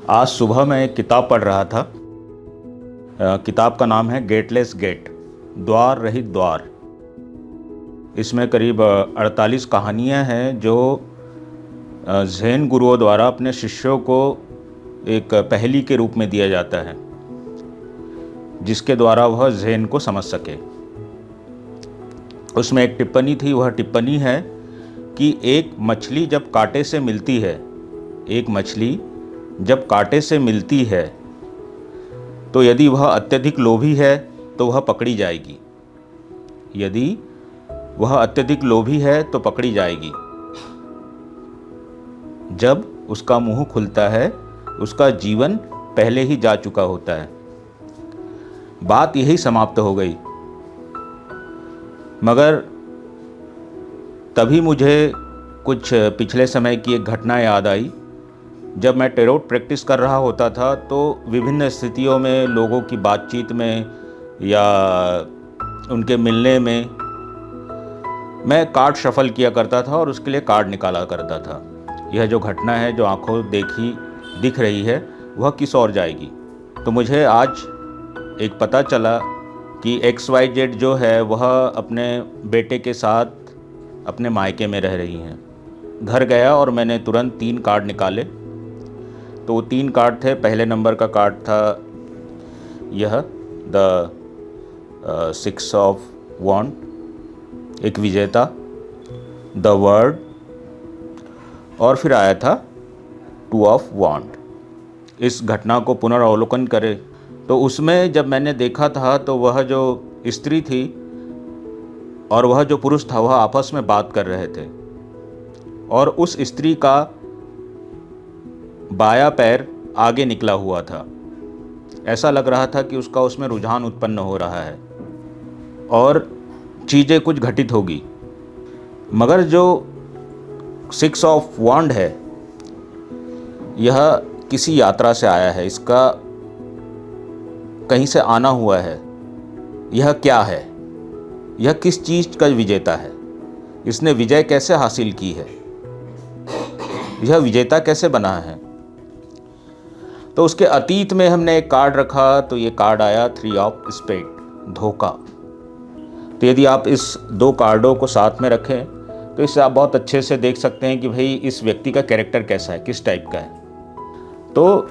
आज सुबह मैं एक किताब पढ़ रहा था। किताब का नाम है गेटलेस गेट, द्वार रहित द्वार। इसमें करीब 48 कहानियाँ हैं जो ज़ेन गुरुओं द्वारा अपने शिष्यों को एक पहेली के रूप में दिया जाता है, जिसके द्वारा वह ज़ेन को समझ सके। उसमें एक टिप्पणी थी। वह टिप्पणी है कि एक मछली जब कांटे से मिलती है, एक मछली जब कांटे से मिलती है तो यदि वह अत्यधिक लोभी है तो वह पकड़ी जाएगी। यदि वह अत्यधिक लोभी है तो पकड़ी जाएगी। जब उसका मुंह खुलता है उसका जीवन पहले ही जा चुका होता है। बात यही समाप्त हो गई। मगर तभी मुझे कुछ पिछले समय की एक घटना याद आई। जब मैं टेरोट प्रैक्टिस कर रहा होता था तो विभिन्न स्थितियों में लोगों की बातचीत में या उनके मिलने में मैं कार्ड शफल किया करता था और उसके लिए कार्ड निकाला करता था। यह जो घटना है, जो आंखों देखी दिख रही है, वह किस ओर जाएगी। तो मुझे आज एक पता चला कि XYZ जो है वह अपने बेटे के साथ अपने मायके में रह रही हैं। घर गया और मैंने तुरंत 3 कार्ड निकाले। तो वो 3 कार्ड थे। पहले नंबर का कार्ड था यह द 6 ऑफ वॉन्ड, एक विजेता, द वर्ड, और फिर आया था 2 ऑफ वॉन्ड। इस घटना को पुनरावलोकन करें तो उसमें जब मैंने देखा था तो वह जो स्त्री थी और वह जो पुरुष था वह आपस में बात कर रहे थे, और उस स्त्री का बायां पैर आगे निकला हुआ था। ऐसा लग रहा था कि उसका उसमें रुझान उत्पन्न हो रहा है और चीज़ें कुछ घटित होगी। मगर जो 6 ऑफ वॉन्ड है यह किसी यात्रा से आया है, इसका कहीं से आना हुआ है। यह क्या है? यह किस चीज़ का विजेता है? इसने विजय कैसे हासिल की है? यह विजेता कैसे बना है? तो उसके अतीत में हमने एक कार्ड रखा तो ये कार्ड आया 3 ऑफ स्पेड, धोखा। तो यदि आप इस 2 कार्डों को साथ में रखें तो इससे आप बहुत अच्छे से देख सकते हैं कि भाई इस व्यक्ति का कैरेक्टर कैसा है, किस टाइप का है। तो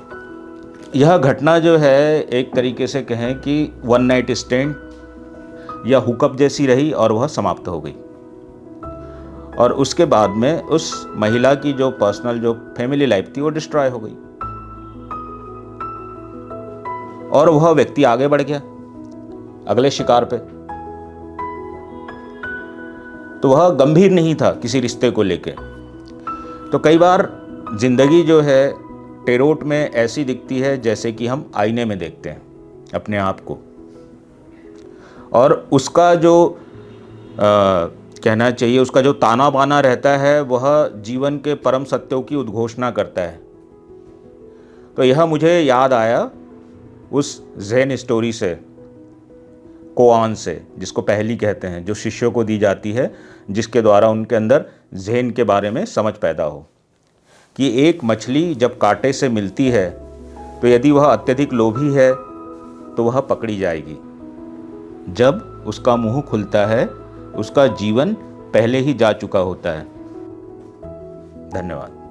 यह घटना जो है एक तरीके से कहें कि 1 नाइट स्टैंड या हुकअप जैसी रही और वह समाप्त हो गई। और उसके बाद में उस महिला की जो पर्सनल, जो फैमिली लाइफ थी, वो डिस्ट्रॉय हो गई और वह व्यक्ति आगे बढ़ गया अगले शिकार पे। तो वह गंभीर नहीं था किसी रिश्ते को लेके। तो कई बार जिंदगी जो है टेरोट में ऐसी दिखती है जैसे कि हम आईने में देखते हैं अपने आप को, और उसका जो कहना चाहिए, उसका जो ताना बाना रहता है वह जीवन के परम सत्यों की उद्घोषणा करता है। तो यह मुझे याद आया उस ज़ेन स्टोरी से, कोआन से, जिसको पहेली कहते हैं, जो शिष्यों को दी जाती है, जिसके द्वारा उनके अंदर ज़ेन के बारे में समझ पैदा हो कि एक मछली जब कांटे से मिलती है तो यदि वह अत्यधिक लोभी है तो वह पकड़ी जाएगी। जब उसका मुंह खुलता है उसका जीवन पहले ही जा चुका होता है। धन्यवाद।